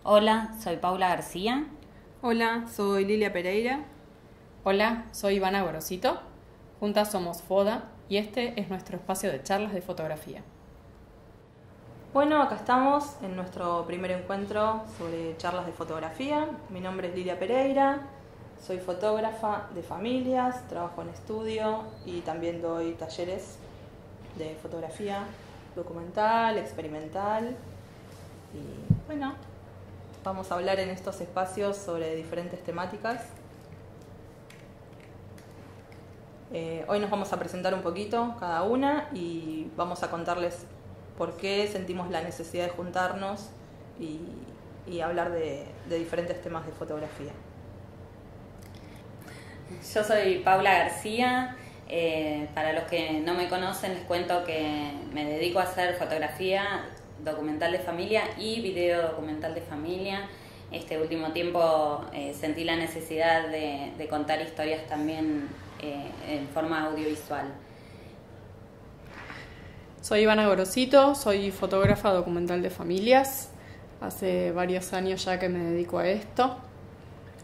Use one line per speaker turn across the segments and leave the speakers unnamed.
Hola, soy Paula García.
Hola, soy Lilia Pereira.
Hola, soy Ivana Gorosito. Juntas somos FODA y este es nuestro espacio de charlas de fotografía.
Bueno, acá estamos en nuestro primer encuentro sobre charlas de fotografía. Mi nombre es Lilia Pereira, soy fotógrafa de familias, trabajo en estudio y también doy talleres de fotografía documental, experimental. Y bueno, vamos a hablar en estos espacios sobre diferentes temáticas. Hoy nos vamos a presentar un poquito cada una y vamos a contarles por qué sentimos la necesidad de juntarnos y hablar de diferentes temas de fotografía.
Yo soy Paula García. Para los que no me conocen, les cuento que me dedico a hacer fotografía documental de familia y video documental de familia. Este último tiempo sentí la necesidad de contar historias también en forma audiovisual.
Soy Ivana Gorosito, soy fotógrafa documental de familias. Hace varios años ya que me dedico a esto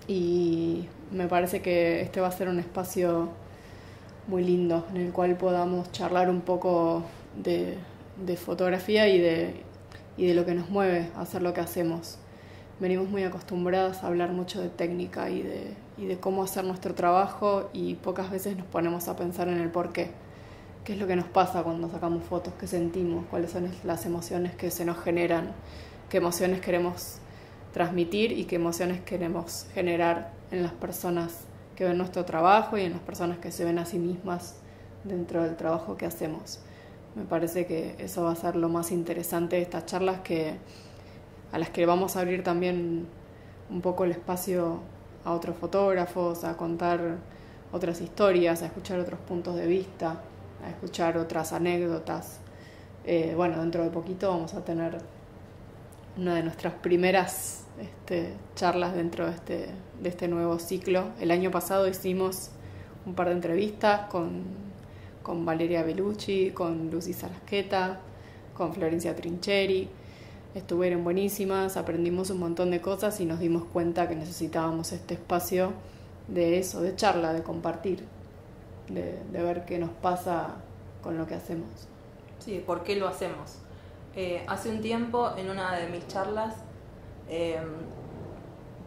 y me parece que este va a ser un espacio muy lindo en el cual podamos charlar un poco de fotografía y de lo que nos mueve a hacer lo que hacemos. Venimos muy acostumbradas a hablar mucho de técnica y de cómo hacer nuestro trabajo y pocas veces nos ponemos a pensar en el porqué. ¿Qué es lo que nos pasa cuando sacamos fotos? ¿Qué sentimos? ¿Cuáles son las emociones que se nos generan? ¿Qué emociones queremos transmitir y qué emociones queremos generar en las personas que ven nuestro trabajo y en las personas que se ven a sí mismas dentro del trabajo que hacemos? Me parece que eso va a ser lo más interesante de estas charlas, a las que vamos a abrir también un poco el espacio a otros fotógrafos, a contar otras historias, a escuchar otros puntos de vista, a escuchar otras anécdotas. Dentro de poquito vamos a tener una de nuestras primeras charlas dentro de este nuevo ciclo. El año pasado hicimos un par de entrevistas con Valeria Bellucci, con Lucy Sarasqueta, con Florencia Trincheri. Estuvieron buenísimas, aprendimos un montón de cosas y nos dimos cuenta que necesitábamos este espacio de eso, de charla, de compartir, de ver qué nos pasa con lo que hacemos.
Sí, ¿por qué lo hacemos? Hace un tiempo, en una de mis charlas,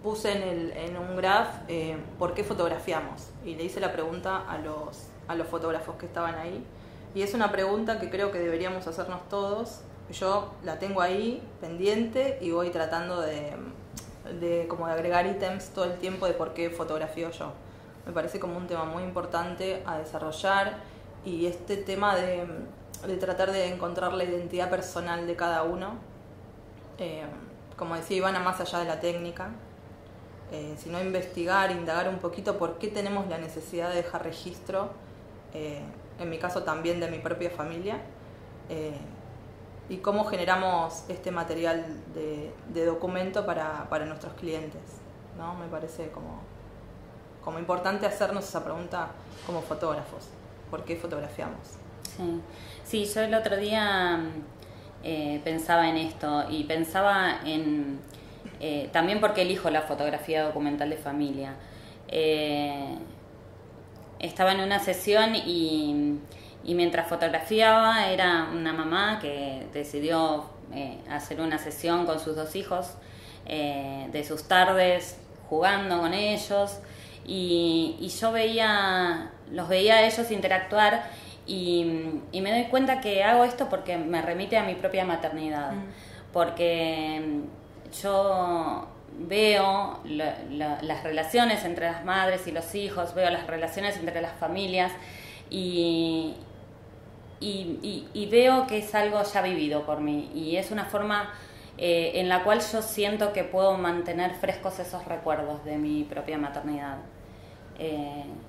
puse en un graph ¿por qué fotografiamos? Y le hice la pregunta a los fotógrafos que estaban ahí. Y es una pregunta que creo que deberíamos hacernos todos. Yo la tengo ahí pendiente y voy tratando de agregar ítems todo el tiempo de por qué fotografío yo. Me parece como un tema muy importante a desarrollar, y este tema de tratar de encontrar la identidad personal de cada uno, como decía Ivana, más allá de la técnica, sino investigar, indagar un poquito por qué tenemos la necesidad de dejar registro, en mi caso también de mi propia familia, y cómo generamos este material de documento para nuestros clientes, ¿no? Me parece como importante hacernos esa pregunta como fotógrafos. ¿Por qué fotografiamos?
Sí, yo el otro día pensaba en esto y pensaba en también porque elijo la fotografía documental de familia. Estaba en una sesión y mientras fotografiaba era una mamá que decidió hacer una sesión con sus 2 hijos, de sus tardes jugando con ellos, y yo los veía a ellos interactuar y me doy cuenta que hago esto porque me remite a mi propia maternidad, porque yo veo las relaciones entre las madres y los hijos, veo las relaciones entre las familias y veo que es algo ya vivido por mí, y es una forma en la cual yo siento que puedo mantener frescos esos recuerdos de mi propia maternidad.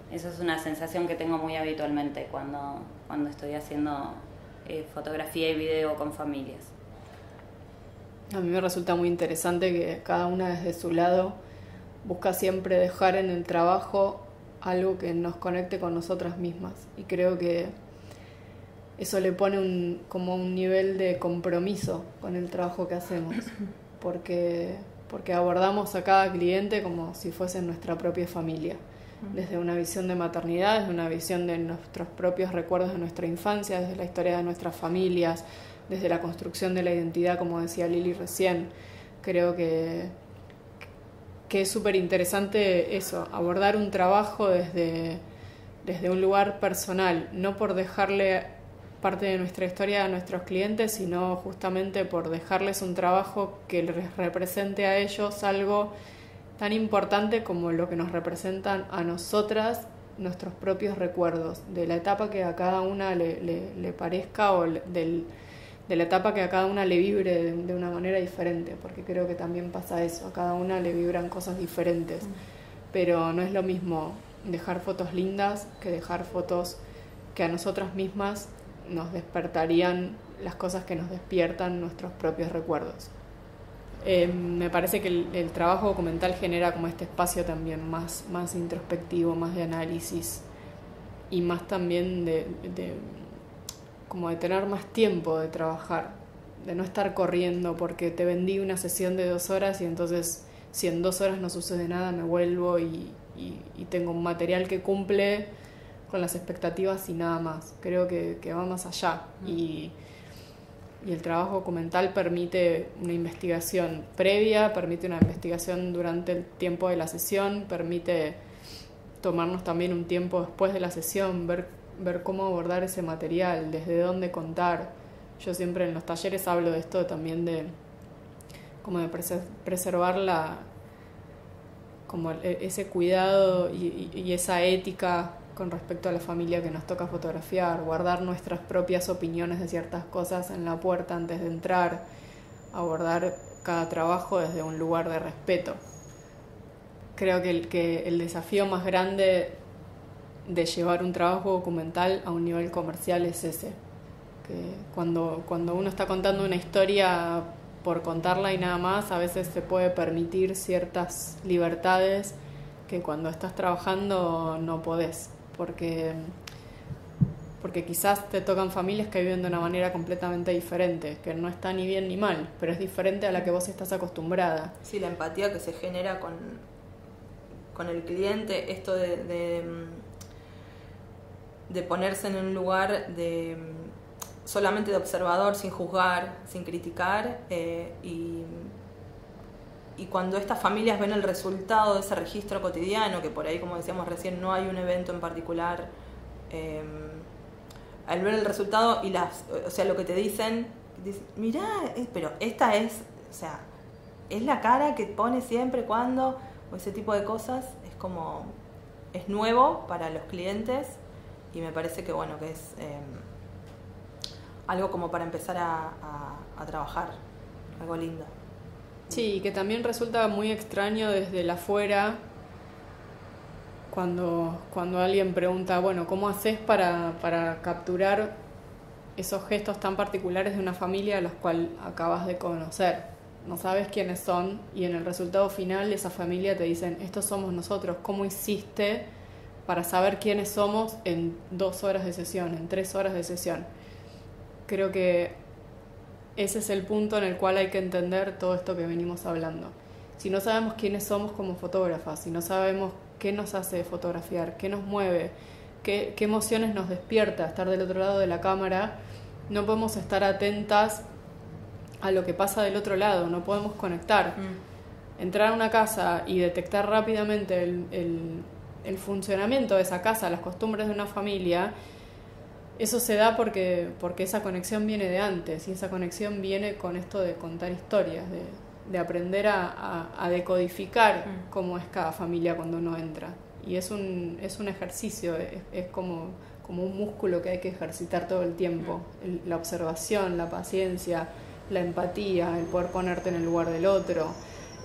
Eso es una sensación que tengo muy habitualmente cuando estoy haciendo fotografía y video con familias.
A mí me resulta muy interesante que cada una desde su lado busca siempre dejar en el trabajo algo que nos conecte con nosotras mismas, y creo que eso le pone como un nivel de compromiso con el trabajo que hacemos, porque porque abordamos a cada cliente como si fuese nuestra propia familia, desde una visión de maternidad, desde una visión de nuestros propios recuerdos de nuestra infancia, desde la historia de nuestras familias, desde la construcción de la identidad, como decía Lili recién. Creo que es súper interesante eso, abordar un trabajo desde un lugar personal, no por dejarle parte de nuestra historia a nuestros clientes, sino justamente por dejarles un trabajo que les represente a ellos algo tan importante como lo que nos representan a nosotras nuestros propios recuerdos, de la etapa que a cada una le parezca o de la etapa que a cada una le vibre de una manera diferente, porque creo que también pasa eso, a cada una le vibran cosas diferentes, pero no es lo mismo dejar fotos lindas que dejar fotos que a nosotras mismas nos despertarían las cosas que nos despiertan nuestros propios recuerdos. Me parece que el trabajo documental genera como este espacio también más introspectivo, más de análisis y más también como de tener más tiempo de trabajar, de no estar corriendo porque te vendí una sesión de 2 horas y entonces si en 2 horas no sucede nada me vuelvo y tengo un material que cumple con las expectativas y nada más. Creo que va más allá y el trabajo documental permite una investigación previa, permite una investigación durante el tiempo de la sesión, permite tomarnos también un tiempo después de la sesión, ver cómo abordar ese material, desde dónde contar. Yo siempre en los talleres hablo de esto también de preservar como ese cuidado y esa ética con respecto a la familia que nos toca fotografiar, guardar nuestras propias opiniones de ciertas cosas en la puerta antes de entrar, abordar cada trabajo desde un lugar de respeto. Creo que el desafío más grande de llevar un trabajo documental a un nivel comercial es ese, que cuando uno está contando una historia por contarla y nada más, a veces se puede permitir ciertas libertades que cuando estás trabajando no podés, porque quizás te tocan familias que viven de una manera completamente diferente, que no está ni bien ni mal, pero es diferente a la que vos estás acostumbrada.
Sí, la empatía que se genera con el cliente, esto de ponerse en un lugar solamente de observador, sin juzgar, sin criticar, y cuando estas familias ven el resultado de ese registro cotidiano, que por ahí, como decíamos recién, no hay un evento en particular, al ver el resultado y lo que te dicen, mirá, pero esta es la cara que pone siempre cuando, o ese tipo de cosas, es nuevo para los clientes y me parece que que es algo como para empezar a trabajar, algo lindo.
Sí, que también resulta muy extraño desde el afuera cuando alguien pregunta, ¿cómo haces para capturar esos gestos tan particulares de una familia a la cual acabas de conocer? No sabes quiénes son y en el resultado final de esa familia te dicen, estos somos nosotros, ¿cómo hiciste para saber quiénes somos en 2 horas de sesión, en 3 horas de sesión? Creo que ese es el punto en el cual hay que entender todo esto que venimos hablando. Si no sabemos quiénes somos como fotógrafas, si no sabemos qué nos hace fotografiar, qué nos mueve, qué emociones nos despierta estar del otro lado de la cámara, no podemos estar atentas a lo que pasa del otro lado, no podemos conectar. Entrar a una casa y detectar rápidamente el funcionamiento de esa casa, las costumbres de una familia, eso se da porque esa conexión viene de antes y esa conexión viene con esto de contar historias, de aprender a decodificar cómo es cada familia cuando uno entra. Y es un ejercicio, es como un músculo que hay que ejercitar todo el tiempo. La observación, la paciencia, la empatía, el poder ponerte en el lugar del otro,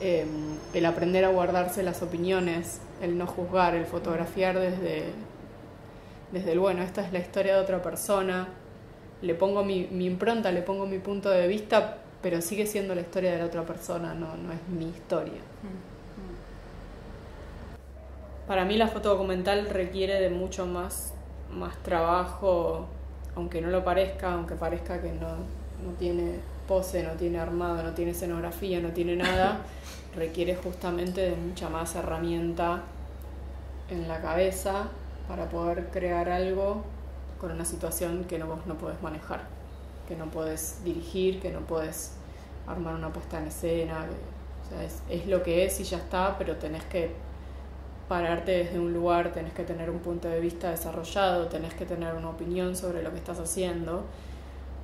el aprender a guardarse las opiniones, el no juzgar, el fotografiar desde el esta es la historia de otra persona, le pongo mi impronta, le pongo mi punto de vista, pero sigue siendo la historia de la otra persona, no es mi historia. Para mí la foto documental requiere de mucho más trabajo, aunque no lo parezca, aunque parezca que no tiene pose, no tiene armado, no tiene escenografía, no tiene nada, requiere justamente de mucha más herramienta en la cabeza para poder crear algo con una situación que vos no podés manejar, que no podés dirigir, que no podés armar una puesta en escena. O sea, es lo que es y ya está, pero tenés que pararte desde un lugar, tenés que tener un punto de vista desarrollado, tenés que tener una opinión sobre lo que estás haciendo,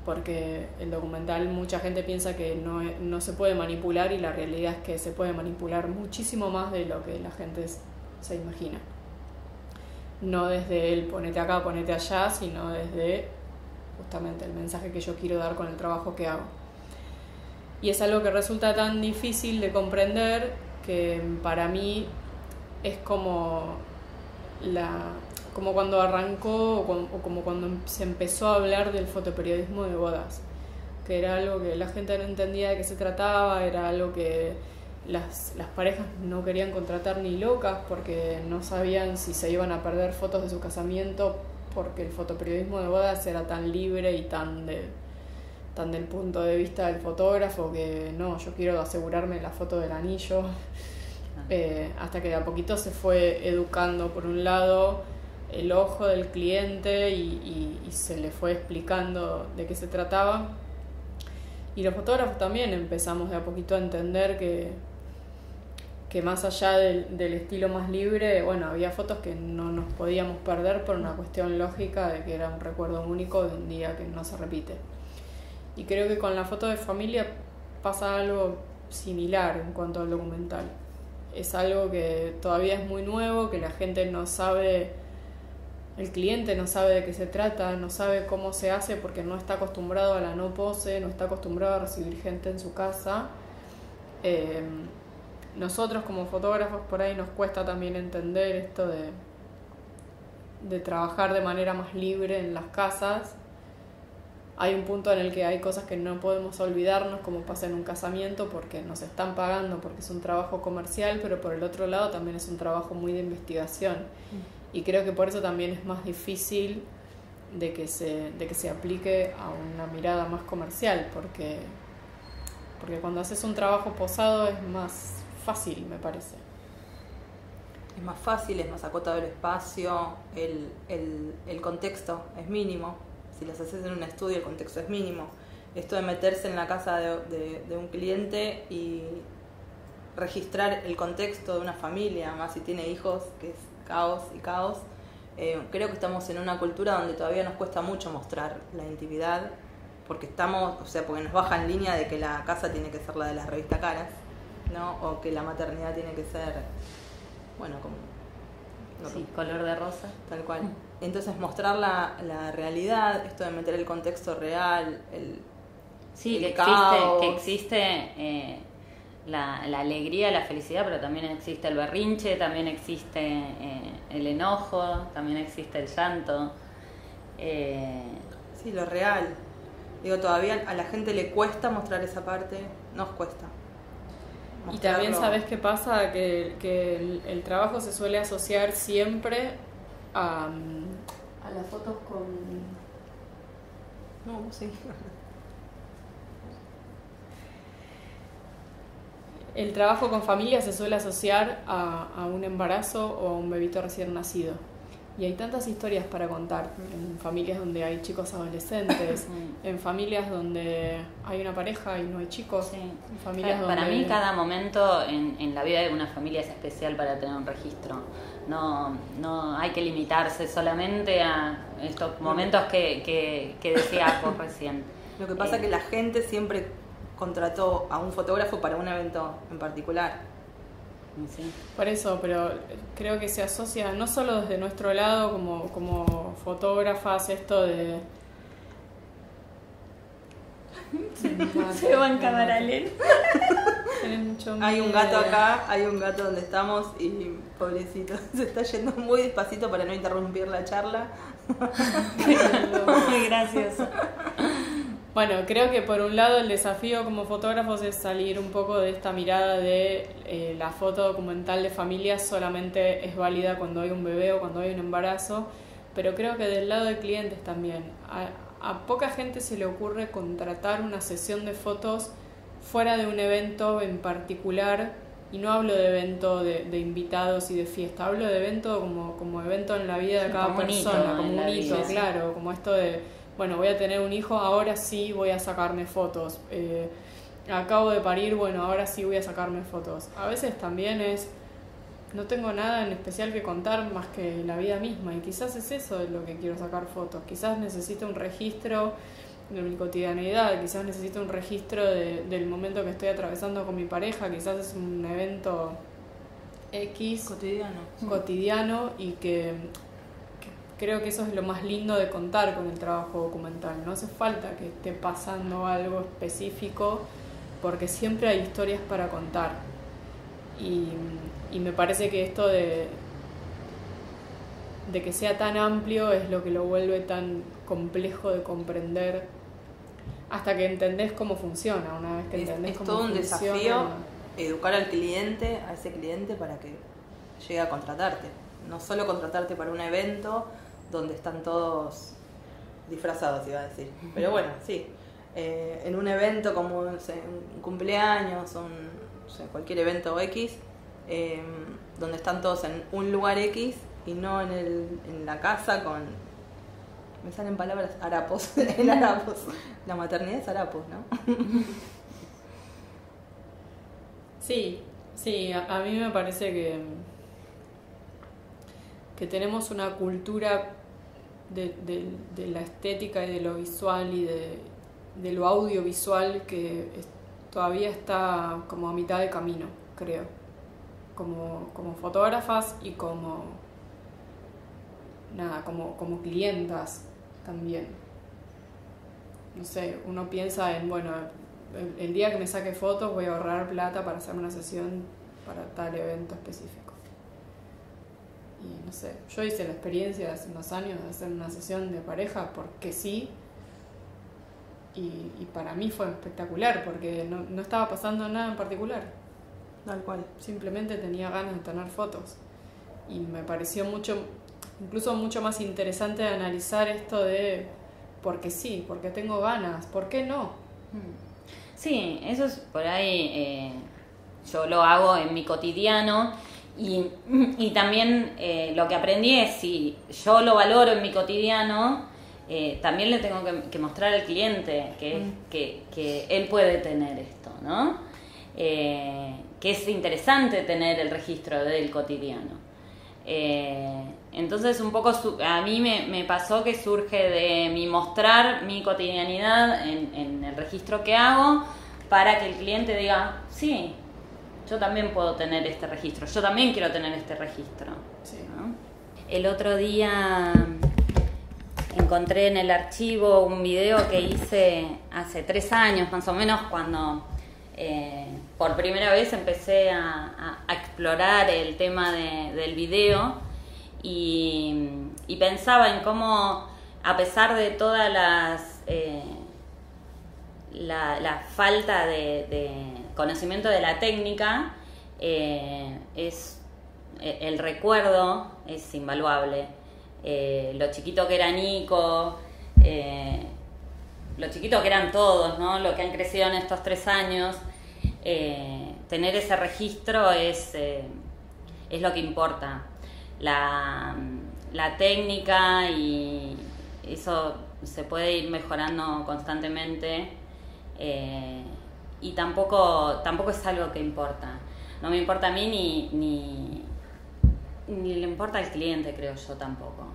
porque el documental mucha gente piensa que no se puede manipular, y la realidad es que se puede manipular muchísimo más de lo que la gente se imagina. No desde el ponete acá, ponete allá, sino desde justamente el mensaje que yo quiero dar con el trabajo que hago. Y es algo que resulta tan difícil de comprender que para mí es como cuando arrancó o como cuando se empezó a hablar del fotoperiodismo de bodas, que era algo que la gente no entendía de qué se trataba, era algo que las parejas no querían contratar ni locas porque no sabían si se iban a perder fotos de su casamiento, porque el fotoperiodismo de bodas era tan libre y tan del punto de vista del fotógrafo, que no, yo quiero asegurarme la foto del anillo. Hasta que de a poquito se fue educando, por un lado, el ojo del cliente y se le fue explicando de qué se trataba. Y los fotógrafos también empezamos de a poquito a entender que más allá del estilo más libre, bueno, había fotos que no nos podíamos perder por una cuestión lógica de que era un recuerdo único de un día que no se repite. Y creo que con la foto de familia pasa algo similar en cuanto al documental. Es algo que todavía es muy nuevo, que la gente no sabe, el cliente no sabe de qué se trata, no sabe cómo se hace porque no está acostumbrado a la no pose, no está acostumbrado a recibir gente en su casa. Nosotros como fotógrafos por ahí nos cuesta también entender esto de trabajar de manera más libre en las casas. Hay un punto en el que hay cosas que no podemos olvidarnos, como pasa en un casamiento, porque nos están pagando, porque es un trabajo comercial, pero por el otro lado también es un trabajo muy de investigación. Y creo que por eso también es más difícil de que se aplique a una mirada más comercial, porque cuando haces un trabajo posado es más fácil, me parece.
Es más fácil, es más acotado el espacio, el contexto es mínimo. Si las haces en un estudio, el contexto es mínimo. Esto de meterse en la casa de un cliente y registrar el contexto de una familia, más si tiene hijos, que es caos y caos. Creo que estamos en una cultura donde todavía nos cuesta mucho mostrar la intimidad, porque porque nos baja en línea de que la casa tiene que ser la de la revista Caras, ¿no? O que la maternidad tiene que ser, bueno, como... No,
sí, color de rosa.
Tal cual. Entonces mostrar la realidad, esto de meter el contexto real, el caos.
Que existe la alegría, la felicidad, pero también existe el berrinche, también existe el enojo, también existe el llanto.
Sí, lo real. Digo, todavía a la gente le cuesta mostrar esa parte, nos cuesta.
Y también sabes qué pasa, que el trabajo se suele asociar siempre a las fotos con...
No, sí.
El trabajo con familia se suele asociar a un embarazo o a un bebito recién nacido. Y hay tantas historias para contar, en familias donde hay chicos adolescentes, en familias donde hay una pareja y no hay chicos, en familias
para
donde...
mí cada momento en la vida de una familia es especial para tener un registro. No hay que limitarse solamente a estos momentos que decías vos recién.
Lo que pasa es que la gente siempre contrató a un fotógrafo para un evento en particular.
Sí.
Por eso, pero creo que se asocia no solo desde nuestro lado como fotógrafas esto de...
Se va en cámara lenta.
Hay un gato acá, hay un gato donde estamos y pobrecito, se está yendo muy despacito para no interrumpir la charla.
Muy gracioso.
Bueno, creo que por un lado el desafío como fotógrafos es salir un poco de esta mirada de la foto documental de familias solamente es válida cuando hay un bebé o cuando hay un embarazo, pero creo que del lado de clientes también a poca gente se le ocurre contratar una sesión de fotos fuera de un evento en particular, y no hablo de evento de invitados y de fiesta, hablo de evento como evento en la vida de cada persona, como un hito, claro, como esto de, bueno, voy a tener un hijo, ahora sí voy a sacarme fotos, acabo de parir, bueno, ahora sí voy a sacarme fotos. A veces también no tengo nada en especial que contar más que la vida misma, y quizás es eso de lo que quiero sacar fotos. Quizás necesito un registro de mi cotidianidad, quizás necesito un registro del momento que estoy atravesando con mi pareja, quizás es un evento X cotidiano, y que creo que eso es lo más lindo de contar con el trabajo documental. No hace falta que esté pasando algo específico, porque siempre hay historias para contar. Y me parece que esto de que sea tan amplio es lo que lo vuelve tan complejo de comprender, hasta que entendés cómo funciona. Una vez que entendés cómo funciona,
es todo un desafío educar al cliente, a ese cliente, para que llegue a contratarte. No solo contratarte para un evento donde están todos disfrazados, iba a decir. Pero bueno, sí. En un evento como, no sé, un cumpleaños, no sé, cualquier evento X, donde están todos en un lugar X y no en la casa con... Me salen palabras harapos, en harapos. La maternidad es harapos, ¿no?
Sí, a mí me parece que tenemos una cultura de la estética y de lo visual y de lo audiovisual que todavía está como a mitad de camino, creo. Como fotógrafas y como clientas también. No sé, uno piensa en, bueno, el día que me saque fotos voy a ahorrar plata para hacer una sesión para tal evento específico. Y no sé, yo hice la experiencia hace unos años de hacer una sesión de pareja porque sí, y para mí fue espectacular porque no estaba pasando nada en particular.
Tal cual.
Simplemente tenía ganas de tener fotos. Y me pareció incluso mucho más interesante de analizar esto de porque sí, porque tengo ganas, ¿por qué no?
Sí, eso es por ahí, yo lo hago en mi cotidiano y también lo que aprendí es, si yo lo valoro en mi cotidiano, también le tengo que mostrar al cliente que él puede tener esto, ¿no? Que es interesante tener el registro del cotidiano. Entonces un poco a mí me pasó que surge de mi mostrar mi cotidianidad en el registro que hago, para que el cliente diga, sí, yo también puedo tener este registro, yo también quiero tener este registro,
sí.
¿no? El otro día encontré en el archivo un video que hice hace 3 años más o menos, cuando por primera vez empecé a explorar el tema del video, y pensaba en cómo, a pesar de todas la falta de conocimiento de la técnica, el recuerdo es invaluable. Lo chiquito que era Nico, lo chiquito que eran todos, ¿no? Lo que han crecido en estos 3 años, tener ese registro es lo que importa. La técnica, y eso se puede ir mejorando constantemente, y tampoco es algo que importa. No me importa a mí ni le importa al cliente, creo yo, tampoco.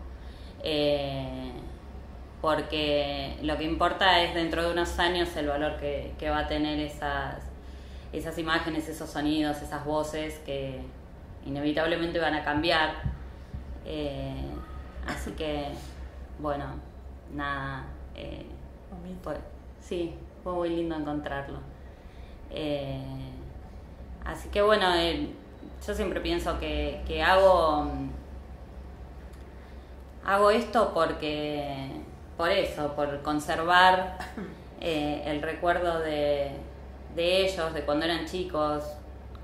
Porque lo que importa es, dentro de unos años, el valor que va a tener esas imágenes, esos sonidos, esas voces que inevitablemente van a cambiar. Así que, bueno, nada. Sí, fue muy lindo encontrarlo. Así que, bueno, yo siempre pienso que hago esto por eso, por conservar el recuerdo de ellos, de cuando eran chicos.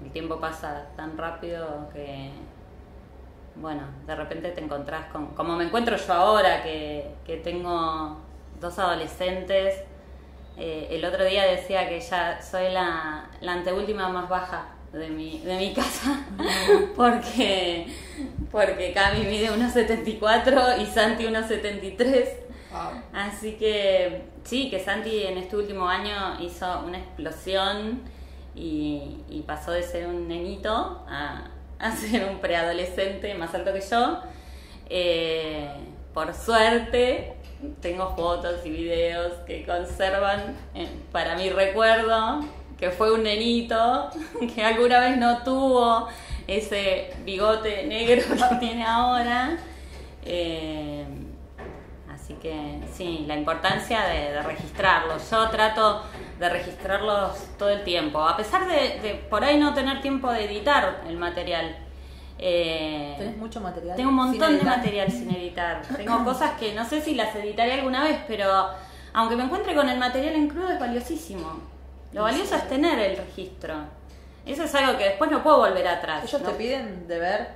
El tiempo pasa tan rápido que, bueno, de repente te encontrás como me encuentro yo ahora, que tengo dos adolescentes. El otro día decía que ya soy la anteúltima más baja de mi casa, porque Cami mide 1,74 y Santi 1,73.
Wow.
Así que sí, que Santi en este último año hizo una explosión y pasó de ser un nenito a ser un preadolescente más alto que yo. Por suerte tengo fotos y videos que conservan para mi recuerdo que fue un nenito que alguna vez no tuvo ese bigote negro que tiene ahora. Así que sí, la importancia de registrarlos. Yo trato de registrarlos todo el tiempo, a pesar de por ahí no tener tiempo de editar el material.
¿Tenés mucho material?
Tengo un montón de material sin editar. Tengo cosas que no sé si las editaré alguna vez, pero aunque me encuentre con el material en crudo es valiosísimo. Lo valioso es tener el registro. Eso es algo que después no puedo volver atrás.
¿Ellos te piden de ver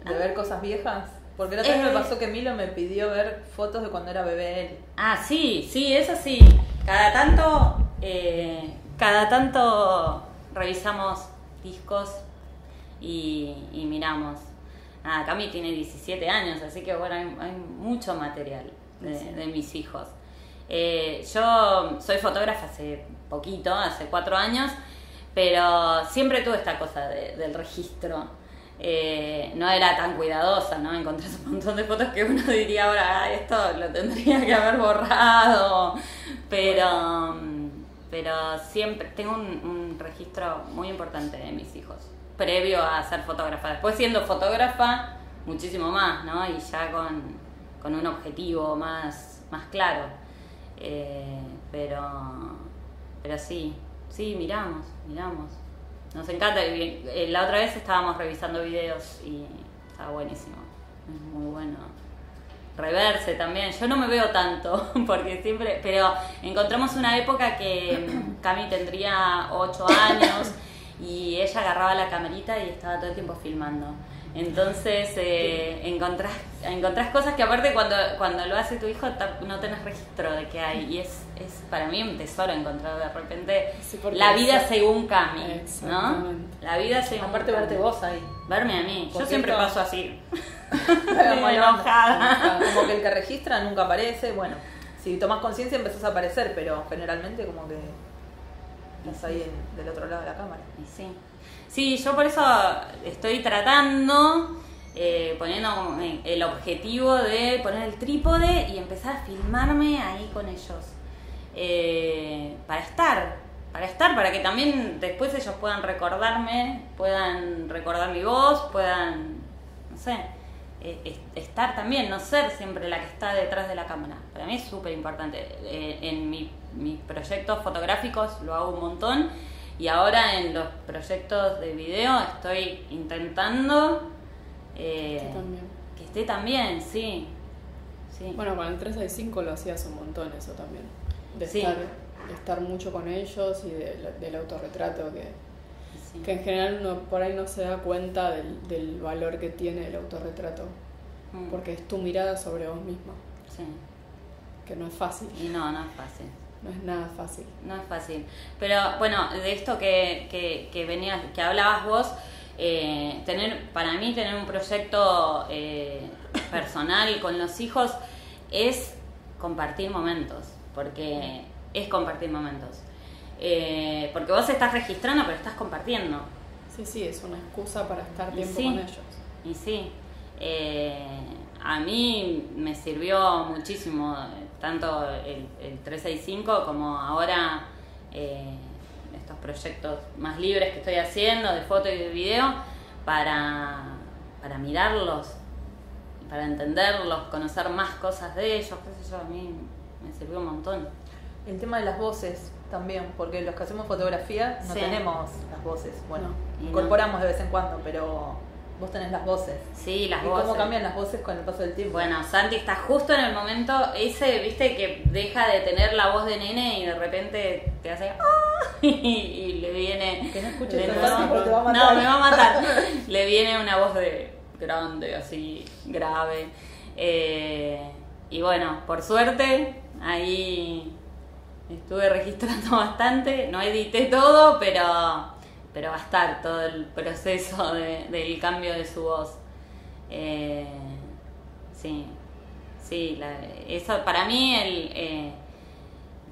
ver cosas viejas? Porque la otra vez me pasó que Milo me pidió ver fotos de cuando era bebé él.
Ah, sí, eso sí. Cada tanto revisamos discos y miramos. Cami tiene 17 años, así que bueno, hay mucho material de mis hijos. Yo soy fotógrafa hace poquito, hace 4 años, pero siempre tuve esta cosa del registro. No era tan cuidadosa, ¿no? Encontrás un montón de fotos que uno diría ahora, esto lo tendría que haber borrado, pero siempre tengo un registro muy importante de mis hijos, previo a ser fotógrafa. Después siendo fotógrafa, muchísimo más, ¿no? Y ya con un objetivo más claro. Pero sí, miramos. Nos encanta. La otra vez estábamos revisando videos y estaba buenísimo. Es muy bueno. Reverse también. Yo no me veo tanto, porque siempre. Pero encontramos una época que Cami tendría 8 años y ella agarraba la camerita y estaba todo el tiempo filmando. Entonces encontrás cosas que aparte cuando lo hace tu hijo no tenés registro de qué hay, y es para mí un tesoro encontrar de repente la vida según Cami, ¿no? La vida según
aparte
Cami.
Verte vos ahí.
Verme a mí, yo
Porque
siempre
esto-
paso así.
Como
enojada.
Como que el que registra nunca aparece. Bueno, si tomás conciencia empezás a aparecer, pero generalmente como que estás ahí del otro lado de la cámara.
Y sí, yo por eso estoy tratando, poniendo como el objetivo de poner el trípode y empezar a filmarme ahí con ellos. Para que también después ellos puedan recordarme, puedan recordar mi voz, puedan, no sé, estar también, no ser siempre la que está detrás de la cámara. Para mí es súper importante. En mis proyectos fotográficos lo hago un montón. Y ahora en los proyectos de video estoy intentando que esté también, sí.
Bueno, con el 365 lo hacías un montón eso también. De estar mucho con ellos y del autorretrato que en general uno por ahí no se da cuenta del valor que tiene el autorretrato. Porque es tu mirada sobre vos misma.
Sí.
Que no es fácil.
Y no es fácil.
No es nada fácil.
No es fácil. Pero bueno, de esto que hablabas vos, para mí tener un proyecto personal con los hijos es compartir momentos, porque es compartir momentos. Porque vos estás registrando, pero estás compartiendo.
Sí, es una excusa para estar tiempo
Sí.
con ellos.
Y sí, a mí me sirvió muchísimo tanto el 365 como ahora estos proyectos más libres que estoy haciendo de foto y de video para mirarlos, para entenderlos, conocer más cosas de ellos, qué sé yo, a mí me sirvió un montón.
El tema de las voces también, porque los que hacemos fotografía no
Sí.
tenemos las voces. Bueno,
No.
incorporamos de vez en cuando, pero vos tenés las voces.
Sí, las
¿Y
voces.
cómo cambian las voces con el paso del tiempo?
Bueno, Santi está justo en el momento ese, viste, que deja de tener la voz de nene y de repente te hace ¡ah! y le viene...
Que no escuches
de
eso,
nuevo.
Santi, porque te va a matar.
No, me va a matar. Le viene una voz de grande, así, grave. Y bueno, por suerte, ahí estuve registrando bastante, no edité todo, pero va a estar todo el proceso del cambio de su voz. Sí, eso para mí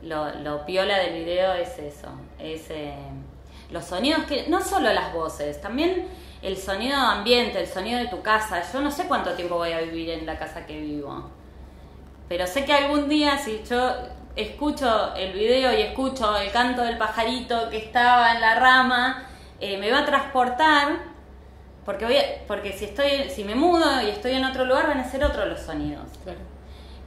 lo piola del video es eso, los sonidos, que no solo las voces, también el sonido ambiente, el sonido de tu casa. Yo no sé cuánto tiempo voy a vivir en la casa que vivo, pero sé que algún día, si yo escucho el video y escucho el canto del pajarito que estaba en la rama, me va a transportar, porque si me mudo y estoy en otro lugar, van a ser otros los sonidos.
Claro.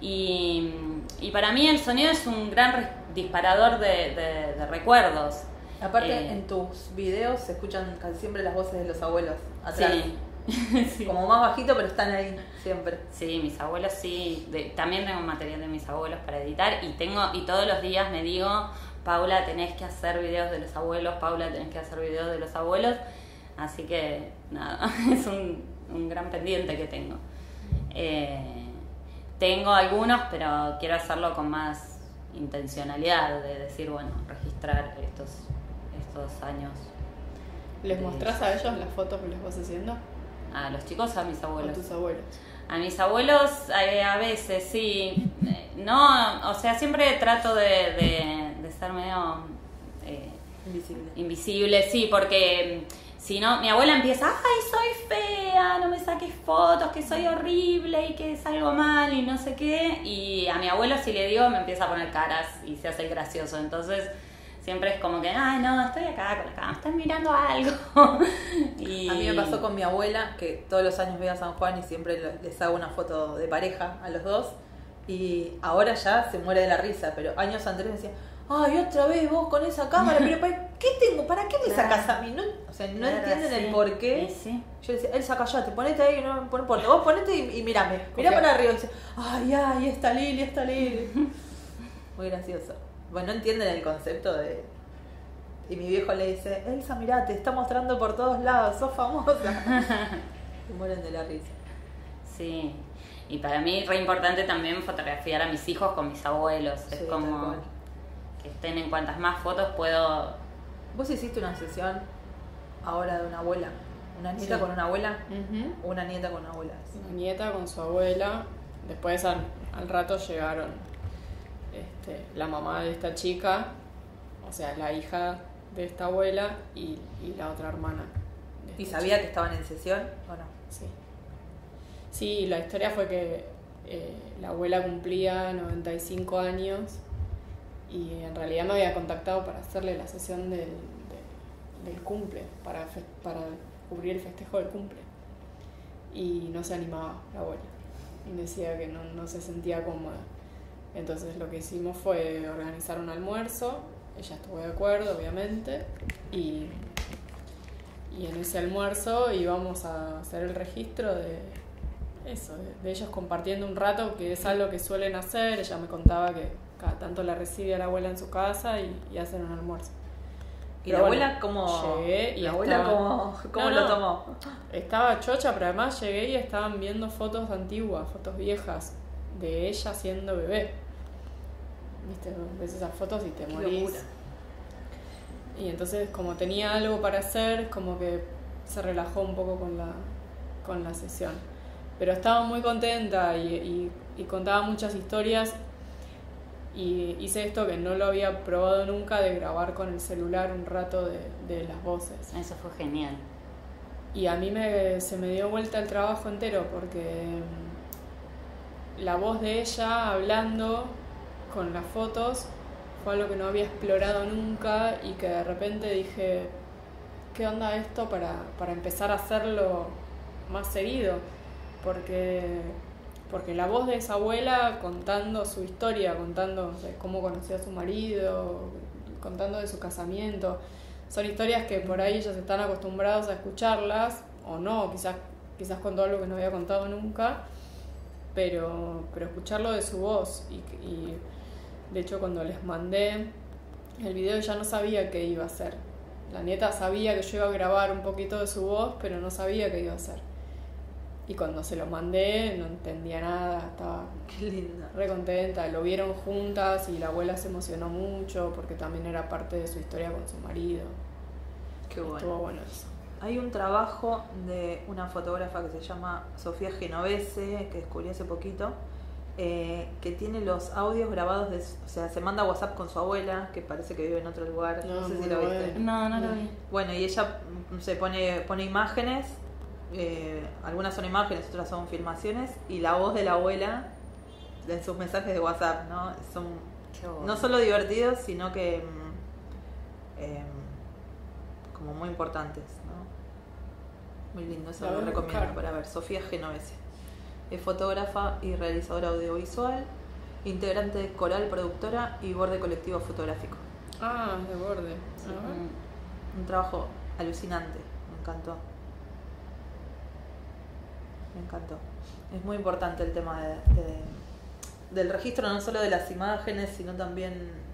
Y para mí el sonido es un gran disparador de recuerdos.
Aparte, en tus videos se escuchan casi siempre las voces de los abuelos atrás.
Sí. Sí.
Como más bajito, pero están ahí siempre.
Sí, mis abuelos sí. También tengo material de mis abuelos para editar y todos los días me digo, Paula, tenés que hacer videos de los abuelos, Paula, tenés que hacer videos de los abuelos. Así que, nada, es un gran pendiente que tengo. Tengo algunos, pero quiero hacerlo con más intencionalidad, de decir, bueno, registrar estos años.
¿Les mostrás a ellos las fotos que les vas haciendo?
¿A los chicos o a mis abuelos?
A tus abuelos.
A mis abuelos a veces, sí. No, o sea, siempre trato de ser medio invisible, sí, porque si no, mi abuela empieza, ay, soy fea, no me saques fotos, que soy horrible y que salgo mal y no sé qué. Y a mi abuelo, si le digo, me empieza a poner caras y se hace el gracioso. Entonces siempre es como que, ay, no, estoy acá con la cama, están mirando algo. Y
a mí me pasó con mi abuela, que todos los años voy a San Juan y siempre les hago una foto de pareja a los dos. Y ahora ya se muere de la risa, pero años anteriores decía, ay, otra vez vos con esa cámara, pero ¿para qué me sacás a mí? No, o sea, no entienden el por qué.
Sí.
Yo le decía, Elsa, callate, ponete ahí, no importa, vos ponete y mirame, mirá para arriba. Y dice, ay, esta Lili. Muy gracioso. Bueno, no entienden el concepto de... Y mi viejo le dice, Elsa, mirá, te está mostrando por todos lados, sos famosa. Se mueren de la risa.
Sí, y para mí es re importante también fotografiar a mis hijos con mis abuelos.
Sí,
es como que estén en cuantas más fotos puedo...
¿Vos hiciste una sesión ahora de una abuela? ¿Una nieta con una abuela?
Uh-huh.
¿O una nieta con una abuela?
Una nieta con su abuela. Después al rato llegaron la mamá de esta chica, o sea, la hija de esta abuela y la otra hermana.
¿Y sabía que estaban en sesión o no?
Sí. Sí, la historia fue que la abuela cumplía 95 años y en realidad me había contactado para hacerle la sesión del cumple, para cubrir el festejo del cumple. Y no se animaba la abuela. Y decía que no se sentía cómoda. Entonces lo que hicimos fue organizar un almuerzo. Ella estuvo de acuerdo, obviamente. Y en ese almuerzo íbamos a hacer el registro de eso, de ellos compartiendo un rato, que es algo que suelen hacer. Ella me contaba que cada tanto la recibe a la abuela en su casa y hacen un almuerzo.
¿Y la abuela cómo?
Llegué y
¿La abuela cómo lo tomó?
Estaba chocha, pero además llegué y estaban viendo fotos antiguas, fotos viejas, de ella siendo bebé. Viste, ves esas fotos y te morís.
Locura.
Y entonces, como tenía algo para hacer, como que se relajó un poco con la sesión. Pero estaba muy contenta y contaba muchas historias. Y hice esto que no lo había probado nunca, de grabar con el celular un rato de las voces.
Eso fue genial.
Y a mí se me dio vuelta el trabajo entero, porque la voz de ella hablando con las fotos fue algo que no había explorado nunca y que de repente dije, ¿qué onda esto para empezar a hacerlo más seguido? Porque la voz de esa abuela contando su historia, contando de cómo conoció a su marido, contando de su casamiento, son historias que por ahí ellos están acostumbrados a escucharlas, o no, quizás contó algo que no había contado nunca, pero escucharlo de su voz. Y de hecho cuando les mandé el video ya no sabía qué iba a hacer. La nieta sabía que yo iba a grabar un poquito de su voz, pero no sabía qué iba a hacer. Y cuando se lo mandé no entendía nada, estaba
Qué linda.
re contenta. Lo vieron juntas y la abuela se emocionó mucho porque también era parte de su historia con su marido.
Qué bueno.
Estuvo bueno eso.
Hay un trabajo de una fotógrafa que se llama Sofía Genovese, que descubrí hace poquito, que tiene los audios grabados, o sea, se manda WhatsApp con su abuela, que parece que vive en otro lugar, no sé si lo viste.
No lo vi.
Bueno, y ella se pone imágenes, algunas son imágenes, otras son filmaciones, y la voz de la abuela en sus mensajes de WhatsApp, ¿no? Son no solo divertidos, sino que como muy importantes, ¿no? Muy lindo, eso lo recomiendo para ver. Sofía Genovese es fotógrafa y realizadora audiovisual, integrante de Coral Productora y Borde Colectivo Fotográfico.
Ah, de Borde.
Sí. Un trabajo alucinante, me encantó. Me encantó. Es muy importante el tema del registro, no solo de las imágenes, sino también...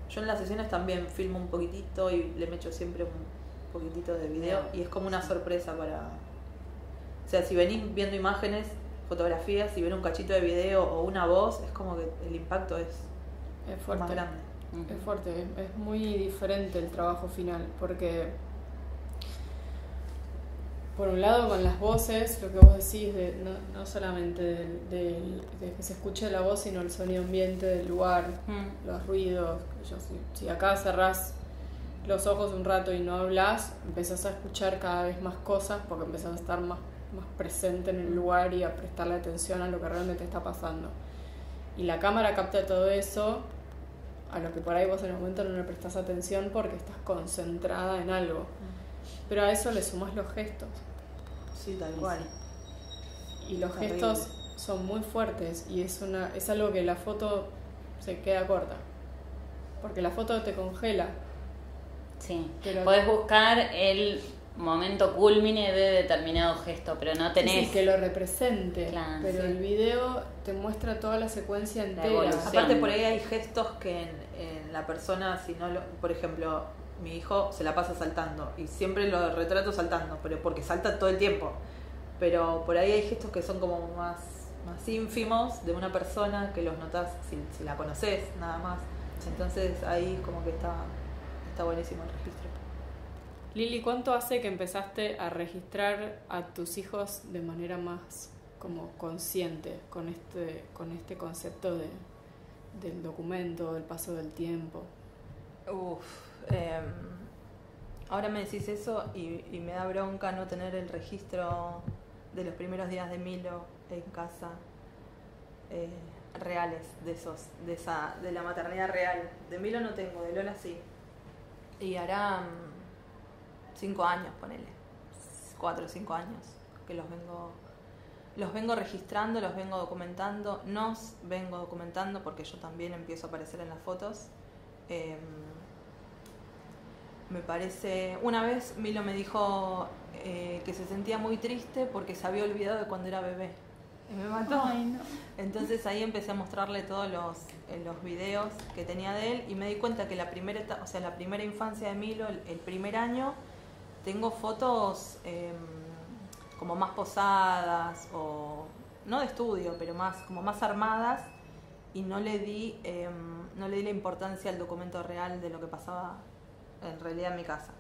Yo en las sesiones también filmo un poquitito y le meto siempre un poquitito de video y es como una sorpresa para... O sea, si venís viendo imágenes, fotografías, si ven un cachito de video o una voz, es como que el impacto es
fuerte.
Más grande.
Es fuerte, es muy diferente el trabajo final, porque por un lado con las voces, lo que vos decís, no solamente de que se escuche la voz, sino el sonido ambiente del lugar, los ruidos. Si acá cerrás los ojos un rato y no hablas, empezás a escuchar cada vez más cosas porque empezás a estar más presente en el lugar y a prestarle atención a lo que realmente está pasando. Y la cámara capta todo eso, a lo que por ahí vos en el momento no le prestás atención porque estás concentrada en algo. Pero a eso le sumás los gestos.
Sí, tal cual.
Y los gestos son muy fuertes y es algo que la foto se queda corta. Porque la foto te congela.
Sí,
pero
podés buscar el momento culmine de determinado gesto, pero no tenés...
Sí, que lo represente,
claro,
pero
sí.
El video te muestra toda la secuencia entera.
Aparte por ahí hay gestos que en la persona, si no por ejemplo, mi hijo se la pasa saltando y siempre lo retrato saltando, pero porque salta todo el tiempo. Pero por ahí hay gestos que son como más ínfimos de una persona que los notas si la conoces, nada más. Entonces ahí como que está buenísimo el registro.
Lili, ¿cuánto hace que empezaste a registrar a tus hijos de manera más como consciente con este concepto del documento, del paso del tiempo?
Ahora me decís eso y me da bronca no tener el registro de los primeros días de Milo en casa, reales, de la maternidad real. De Milo no tengo, de Lola sí. Y hará 5 años, ponele, 4 o 5 años que los vengo registrando, los vengo documentando, nos vengo documentando porque yo también empiezo a aparecer en las fotos. Me parece, una vez Milo me dijo que se sentía muy triste porque se había olvidado de cuando era bebé. Y me mató.
Ay, no.
Entonces ahí empecé a mostrarle todos los videos que tenía de él y me di cuenta que la primera infancia de Milo, el primer año, tengo fotos como más posadas o no de estudio, pero como más armadas y no le di la importancia al documento real de lo que pasaba en realidad en mi casa.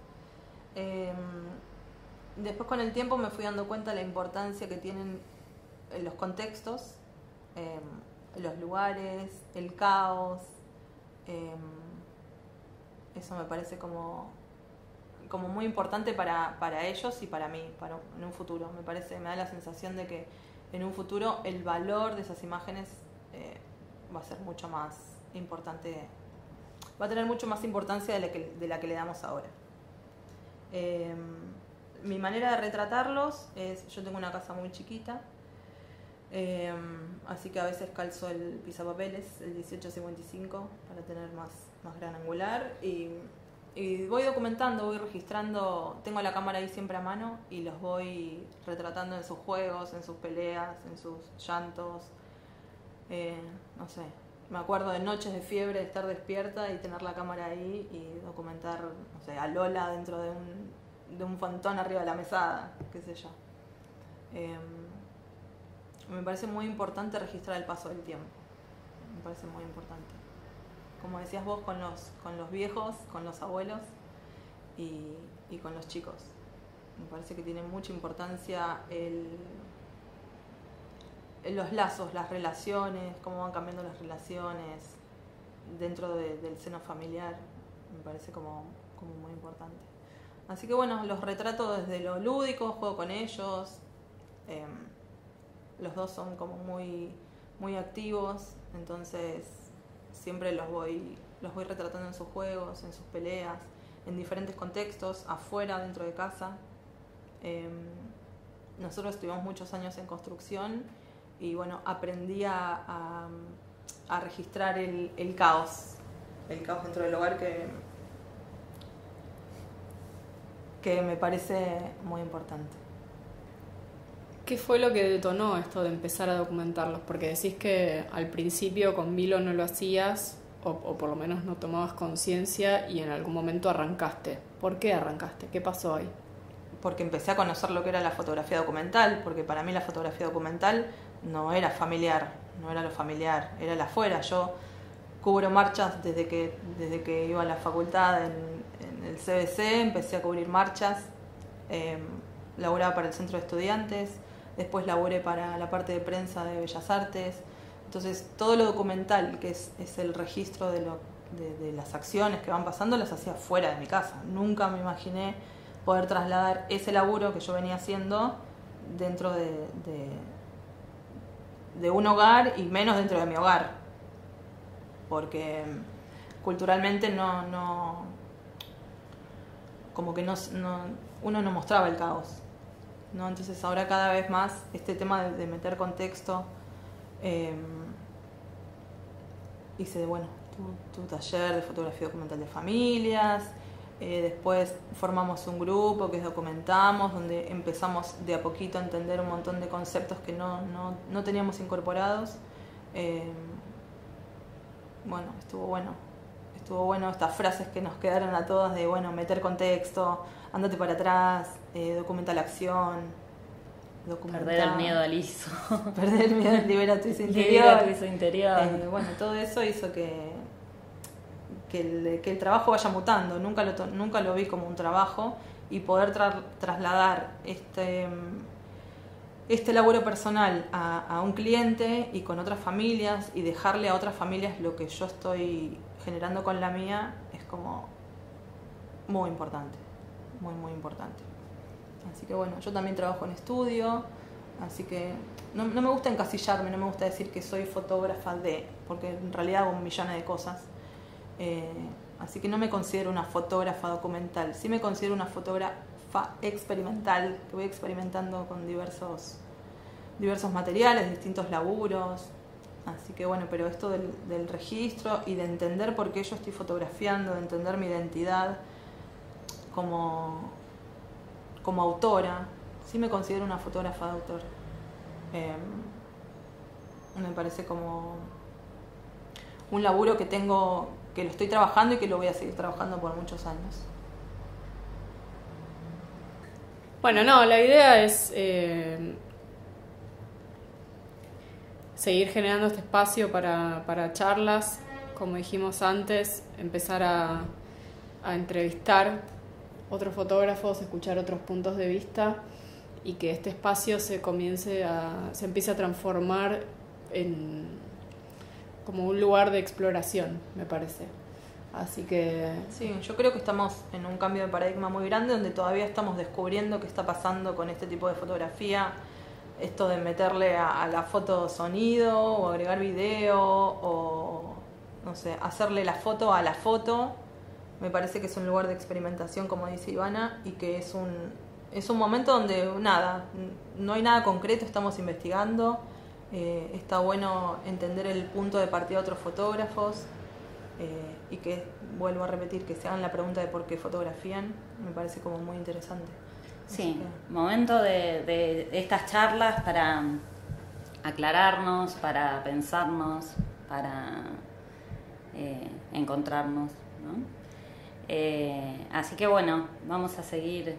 Después con el tiempo me fui dando cuenta de la importancia que tienen los contextos, los lugares, el caos. Eso me parece como muy importante para ellos y para mí, en un futuro. Me da la sensación de que en un futuro el valor de esas imágenes va a ser mucho más importante, va a tener mucho más importancia de la que le damos ahora. Mi manera de retratarlos es, yo tengo una casa muy chiquita, así que a veces calzo el pisapapeles, el 1855, para tener más gran angular y voy documentando, voy registrando, tengo la cámara ahí siempre a mano y los voy retratando en sus juegos, en sus peleas, en sus llantos, no sé, me acuerdo de noches de fiebre, de estar despierta y tener la cámara ahí y documentar, no sé, a Lola dentro de un fontón arriba de la mesada, qué sé yo. Me parece muy importante registrar el paso del tiempo. Me parece muy importante. Como decías vos, con los viejos, con los abuelos y con los chicos. Me parece que tiene mucha importancia los lazos, las relaciones, cómo van cambiando las relaciones dentro del seno familiar. Me parece como muy importante. Así que bueno, los retrato desde lo lúdico, juego con ellos. Los dos son como muy, muy activos, entonces siempre los voy retratando en sus juegos, en sus peleas, en diferentes contextos, afuera, dentro de casa. Nosotros estuvimos muchos años en construcción y bueno, aprendí a registrar el caos dentro del hogar que me parece muy importante.
¿Qué fue lo que detonó esto de empezar a documentarlos? Porque decís que al principio con Milo no lo hacías, o por lo menos no tomabas conciencia, y en algún momento arrancaste. ¿Por qué arrancaste? ¿Qué pasó ahí?
Porque empecé a conocer lo que era la fotografía documental, porque para mí la fotografía documental no era familiar, no era lo familiar, era el afuera. Yo cubro marchas desde que iba a la facultad en el CBC, empecé a cubrir marchas, laboraba para el centro de estudiantes, después laboré para la parte de prensa de Bellas Artes. Entonces todo lo documental, que es el registro de las acciones que van pasando, las hacía fuera de mi casa. Nunca me imaginé poder trasladar ese laburo que yo venía haciendo dentro de un hogar, y menos dentro de mi hogar, porque culturalmente uno no mostraba el caos, ¿no? Entonces ahora cada vez más este tema de meter contexto. Hice tu taller de fotografía documental de familias, después formamos un grupo que es Documentamos, donde empezamos de a poquito a entender un montón de conceptos que no teníamos incorporados. Estuvo bueno estas frases que nos quedaron a todas de meter contexto, andate para atrás, documenta la acción.
Perder el miedo al ISO.
Perder el miedo, libera tu ISO interior. Todo eso hizo que el trabajo vaya mutando. Nunca lo vi como un trabajo, y poder trasladar este laburo personal a un cliente y con otras familias, y dejarle a otras familias lo que yo estoy generando con la mía, es como muy importante, muy muy importante. Así que yo también trabajo en estudio, así que no me gusta encasillarme, no me gusta decir que soy fotógrafa porque en realidad hago millones de cosas. Así que no me considero una fotógrafa documental, sí me considero una fotógrafa experimental, que voy experimentando con diversos materiales, distintos laburos. Así que pero esto del registro y de entender por qué yo estoy fotografiando, de entender mi identidad como autora, sí me considero una fotógrafa de autor. Me parece como un laburo que lo estoy trabajando y que lo voy a seguir trabajando por muchos años.
La idea es seguir generando este espacio para charlas, como dijimos antes, empezar a entrevistar otros fotógrafos, escuchar otros puntos de vista, y que este espacio se empiece a transformar en como un lugar de exploración, me parece. Así que
sí, yo creo que estamos en un cambio de paradigma muy grande, donde todavía estamos descubriendo qué está pasando con este tipo de fotografía, esto de meterle a la foto sonido o agregar video o hacerle la foto a la foto. Me parece que es un lugar de experimentación, como dice Ivana, y que es un momento donde no hay nada concreto, estamos investigando. Está bueno entender el punto de partida de otros fotógrafos, y que, vuelvo a repetir, que se hagan la pregunta de por qué fotografían. Me parece como muy interesante.
Sí, momento de estas charlas para aclararnos, para pensarnos, para encontrarnos, ¿no? Así que vamos a seguir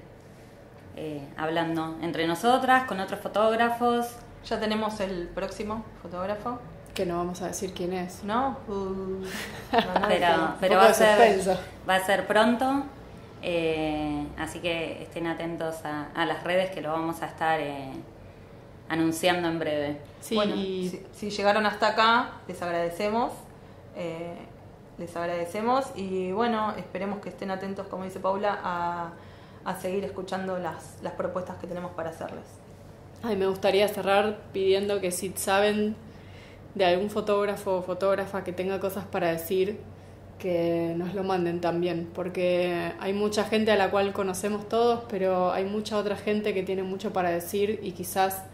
hablando entre nosotras, con otros fotógrafos.
Ya tenemos el próximo fotógrafo,
Que no vamos a decir quién es.
¿no?
Pero
Un poco de suspenso.
va a ser pronto. Así que estén atentos a las redes, que lo vamos a estar anunciando en breve.
Sí,
Bueno,
y
si llegaron hasta acá, les agradecemos. Y bueno, esperemos que estén atentos, como dice Paula, a seguir escuchando las propuestas que tenemos para hacerles.
ay, me gustaría cerrar pidiendo que si saben de algún fotógrafo o fotógrafa que tenga cosas para decir, que nos lo manden también, porque hay mucha gente a la cual conocemos todos, pero hay mucha otra gente que tiene mucho para decir y quizás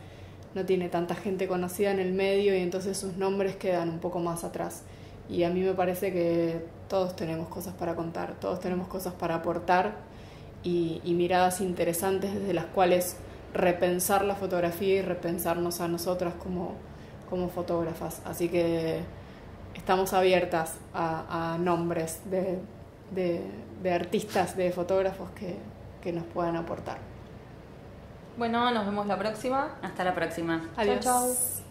no tiene tanta gente conocida en el medio y entonces sus nombres quedan un poco más atrás. Y a mí me parece que todos tenemos cosas para contar, todos tenemos cosas para aportar y miradas interesantes desde las cuales repensar la fotografía y repensarnos a nosotras como fotógrafas. Así que estamos abiertas a nombres de artistas, de fotógrafos que nos puedan aportar.
Bueno, nos vemos la próxima.
Hasta la próxima.
Adiós.
Chau, chau.